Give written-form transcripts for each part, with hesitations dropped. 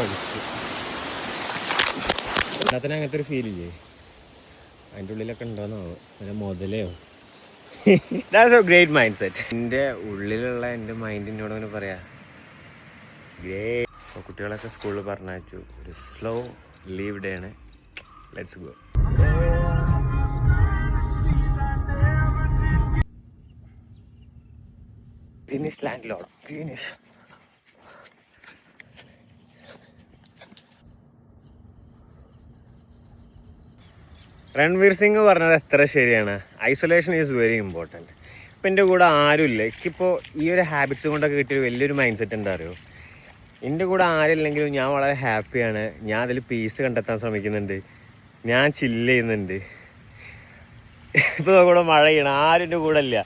ഒഴുക്ക്. കണ്ടത്തിന് അങ്ങനത്തെ ഒരു ഫീലില്ലേ? അതിൻ്റെ ഉള്ളിലൊക്കെ ഉണ്ടോന്നോ അങ്ങനെ മുതലയോ. That's a great mind set. എൻ്റെ ഉള്ളിലുള്ള എൻ്റെ മൈൻഡിനോട് അങ്ങനെ പറയാ ഗ്രേറ്റ്. അപ്പോൾ കുട്ടികളൊക്കെ സ്കൂളിൽ പറഞ്ഞയച്ചു. ഒരു സ്ലോ ലീവ് ഡേ ആണ്. Let's go. Finish land load finish. Ranveer Singh പറഞ്ഞത് എത്ര ശരിയാണ്. Isolation is very important. ഇപ്പം എൻ്റെ കൂടെ ആരുമില്ല. എനിക്കിപ്പോൾ ഈ ഒരു ഹാബിറ്റ്സ് കൊണ്ടൊക്കെ കിട്ടിയ വലിയൊരു മൈൻഡ് സെറ്റ് എന്താ അറിയോ? എൻ്റെ കൂടെ ആരില്ലെങ്കിലും ഞാൻ വളരെ ഹാപ്പിയാണ്. ഞാൻ അതിൽ പീസ് കണ്ടെത്താൻ ശ്രമിക്കുന്നുണ്ട്. ഞാൻ ചില്ല് ചെയ്യുന്നുണ്ട്. ഇപ്പോൾ കൂടെ മഴ ചെയ്യണം, ആരും എൻ്റെ കൂടെ ഇല്ല.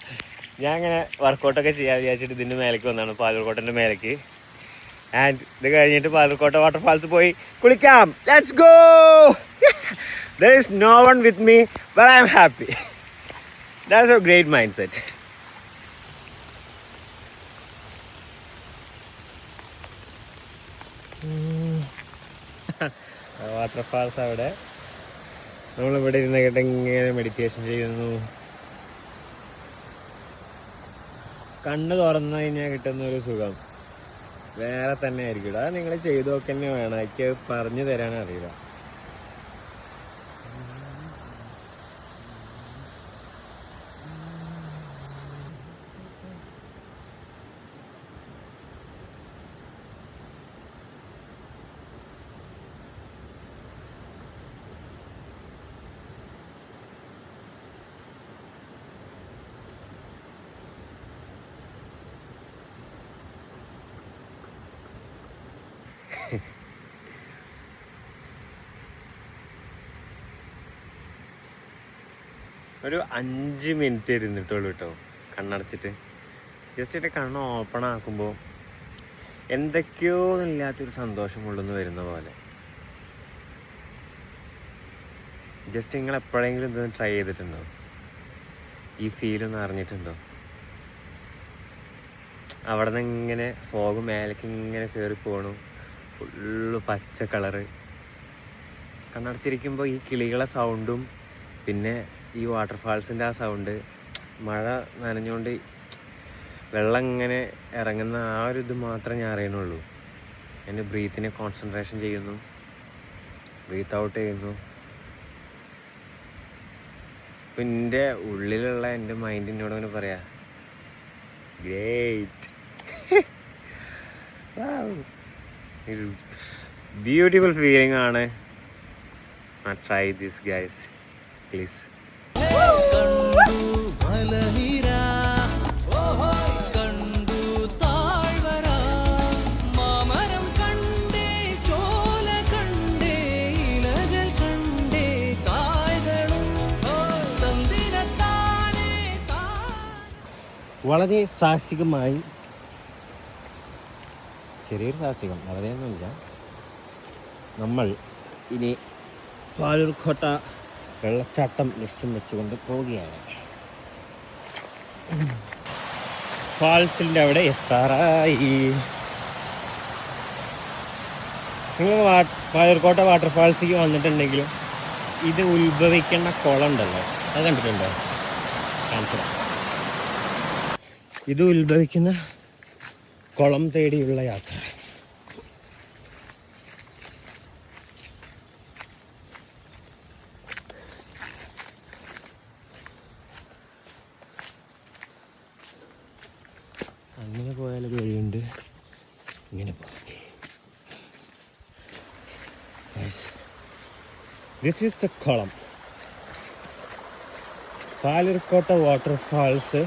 ഞാൻ ഇങ്ങനെ വർക്കൗട്ടൊക്കെ ചെയ്യാൻ വിചാരിച്ചിട്ട് ഇതിൻ്റെ മേലേക്ക് വന്നതാണ്, പാലൂർക്കോട്ടൻ്റെ മേലേക്ക്. ആൻഡ് ഇത് കഴിഞ്ഞിട്ട് പാലൂർക്കോട്ട വാട്ടർഫാൾസ് പോയി കുളിക്കാം. Let's go. There is no one with me, but I am happy. That's a great mindset. Waterfalls അവിടെ നമ്മളിവിടെ ഇരുന്നിട്ട് ഇങ്ങനെ മെഡിറ്റേഷൻ ചെയ്യുന്നു. കണ്ണ് തുറന്നു കഴിഞ്ഞാൽ കിട്ടുന്ന ഒരു സുഖം വേറെ തന്നെ ആയിരിക്കും. അത് നിങ്ങൾ ചെയ്തു നോക്കി തന്നെ വേണം. എനിക്ക് പറഞ്ഞു തരാൻ അറിയില്ല. ഒരു 5 മിനിറ്റ് ഇരുന്നിട്ടുള്ളൂ കേട്ടോ കണ്ണടച്ചിട്ട്. ജസ്റ്റ് ഇട്ട് കണ്ണ് ഓപ്പൺ ആക്കുമ്പോൾ എന്തൊക്കെയോ ഇല്ലാത്തൊരു സന്തോഷം ഉള്ളെന്ന് വരുന്ന പോലെ. ജസ്റ്റ് നിങ്ങൾ എപ്പോഴെങ്കിലും ഇതൊന്ന് ട്രൈ ചെയ്തിട്ടുണ്ടോ? ഈ ഫീലൊന്ന് അറിഞ്ഞിട്ടുണ്ടോ? അവിടെ നിന്ന് ഇങ്ങനെ ഫോഗ് മേലേക്ക് ഇങ്ങനെ കയറി പോകണു. ഫുള്ള് പച്ച കളറ്. കണ്ണടച്ചിരിക്കുമ്പോൾ ഈ കിളികളെ സൗണ്ടും പിന്നെ ഈ വാട്ടർഫാൾസിൻ്റെ ആ സൗണ്ട്, മഴ നനഞ്ഞുകൊണ്ട് വെള്ളം ഇങ്ങനെ ഇറങ്ങുന്ന ആ ഒരു ഇത് മാത്രമേ ഞാൻ അറിയണുള്ളൂ. എൻ്റെ ബ്രീത്തിനെ കോൺസെൻട്രേഷൻ ചെയ്യുന്നു, ബ്രീത്ത് ഔട്ട് ചെയ്യുന്നു. ഇപ്പം എൻ്റെ ഉള്ളിലുള്ള എൻ്റെ മൈൻഡിനോട് അങ്ങനെ പറയാ ഗ്രേറ്റ്. ബ്യൂട്ടിഫുൾ ഫീലിംഗ് ആണ്. Try this guys please. വളരെ സാഹസികമായി, ചെറിയൊരു സാഹസികം, വളരെയൊന്നുമില്ല. നമ്മൾ ഇനി പാലൂർക്കോട്ട വെള്ളച്ചാട്ടം ലക്ഷ്യം വെച്ചുകൊണ്ട് പോവുകയാണ്. ഫാൾസിൻ്റെ അവിടെ എത്താറായി. നിങ്ങൾ പാലൂർക്കോട്ട വാട്ടർഫാൾസിലേക്ക് വന്നിട്ടുണ്ടെങ്കിലും ഇത് ഉത്ഭവിക്കുന്ന കുളം ഉണ്ടല്ലോ, അത് കണ്ടിട്ടുണ്ടോ? കാണിച്ചു. ഇത് ഉത്ഭവിക്കുന്ന കുളം തേടിയുള്ള യാത്ര. അങ്ങനെ പോയാലൊരു വഴിയുണ്ട്, ഇങ്ങനെ പോകാം. ദിസ് ഈസ് ദ കുളം. പാലൂർക്കോട്ട വാട്ടർഫാൾസ്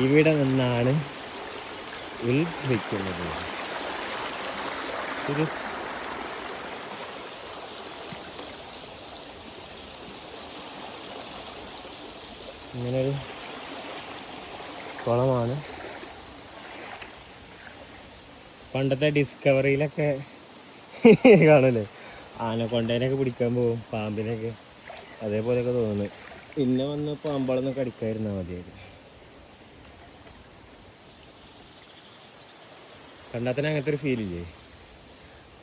ഇവിടെ നിന്നാണ് ഉത്ഭവിക്കുന്നത്. ഇത് ഇങ്ങനൊരു കുളമാണ്. പണ്ടത്തെ ഡിസ്കവറിയിലൊക്കെ കാണല്ലേ, ആനക്കൊണ്ടേനൊക്കെ പിടിക്കാൻ പോകും, പാമ്പിനൊക്കെ, അതേപോലെയൊക്കെ തോന്നുന്നു. പിന്നെ വന്ന് പാമ്പളൊന്നും കടിക്കാതിരുന്നാൽ മതിയായിരുന്നു. കണ്ടാൽ തന്നെ അങ്ങനത്തെ ഒരു ഫീലില്ലേ?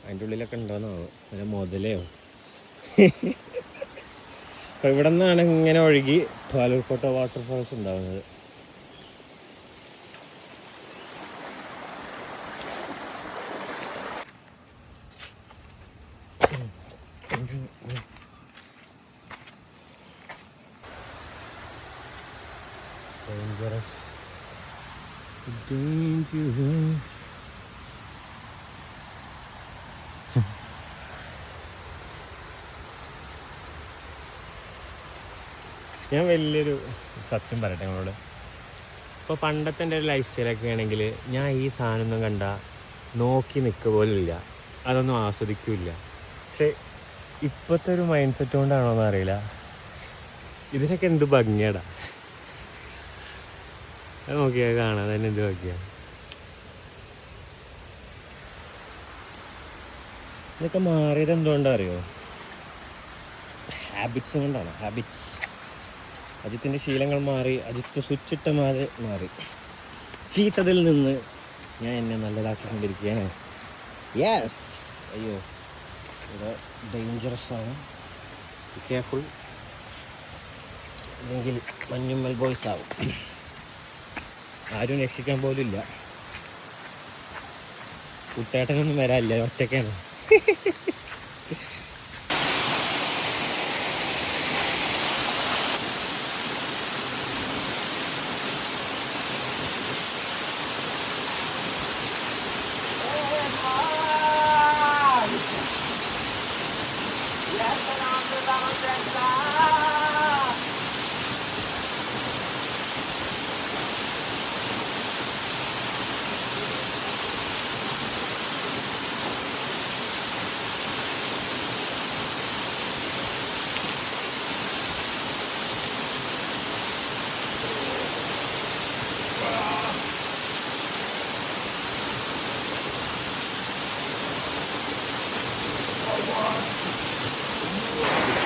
അതിൻ്റെ ഉള്ളിലൊക്കെ ഉണ്ടോന്നോ പിന്നെ മുതലയോ. അപ്പോൾ ഇവിടെ നിന്നാണ് ഇങ്ങനെ ഒഴുകി പാലൂർക്കോട്ട വാട്ടർഫോൾസ് ഉണ്ടാകുന്നത്. ഞാൻ വലിയൊരു സത്യം പറയട്ടെ നിങ്ങളോട്. ഇപ്പോൾ പണ്ടത്തെ എൻ്റെ ഒരു ലൈഫ് സ്റ്റൈലൊക്കെ ആണെങ്കിൽ ഞാൻ ഈ സാധനമൊന്നും കണ്ട നോക്കി നിൽക്കുക പോലും ഇല്ല, അതൊന്നും ആസ്വദിക്കില്ല. പക്ഷെ ഇപ്പോഴത്തെ ഒരു മൈൻഡ് സെറ്റ് കൊണ്ടാണോന്ന് അറിയില്ല, ഇതിനൊക്കെ എന്ത് ഭംഗിയാടാ. അത് നോക്കിയാൽ കാണാൻ തന്നെ എന്ത് ഭംഗിയാണ്. ഇതൊക്കെ മാറിയത് എന്തുകൊണ്ടാ അറിയോ? ഹാബിറ്റ്സ് കൊണ്ടാണ്. ഹാബിറ്റ്സ്. അജിത്തിൻ്റെ ശീലങ്ങൾ മാറി, അജിത്ത് സ്വിച്ചിട്ട മാറി. ചീത്തതിൽ നിന്ന് ഞാൻ എന്നെ നല്ലതാക്കിക്കൊണ്ടിരിക്കുകയാണ്. യെസ്. അയ്യോ, ഇത് ഡേഞ്ചറസ് ആണ്, കെയർഫുൾ, അല്ലെങ്കിൽ മഞ്ഞുമ്മൽ ബോയ്സ് ആവും. ആരും രക്ഷിക്കാൻ പോലും ഇല്ല. കുട്ടേട്ടനൊന്നും വരാനില്ല, ഒറ്റയ്ക്കാണ്.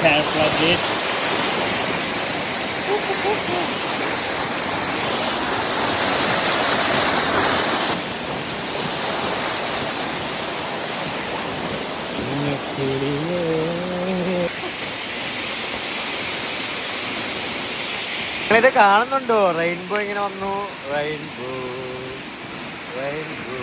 Cats like this. ഇത് കാണുന്നുണ്ടോ? റെയിൻബോ ഇങ്ങനെ വന്നു. Rainbow rainbow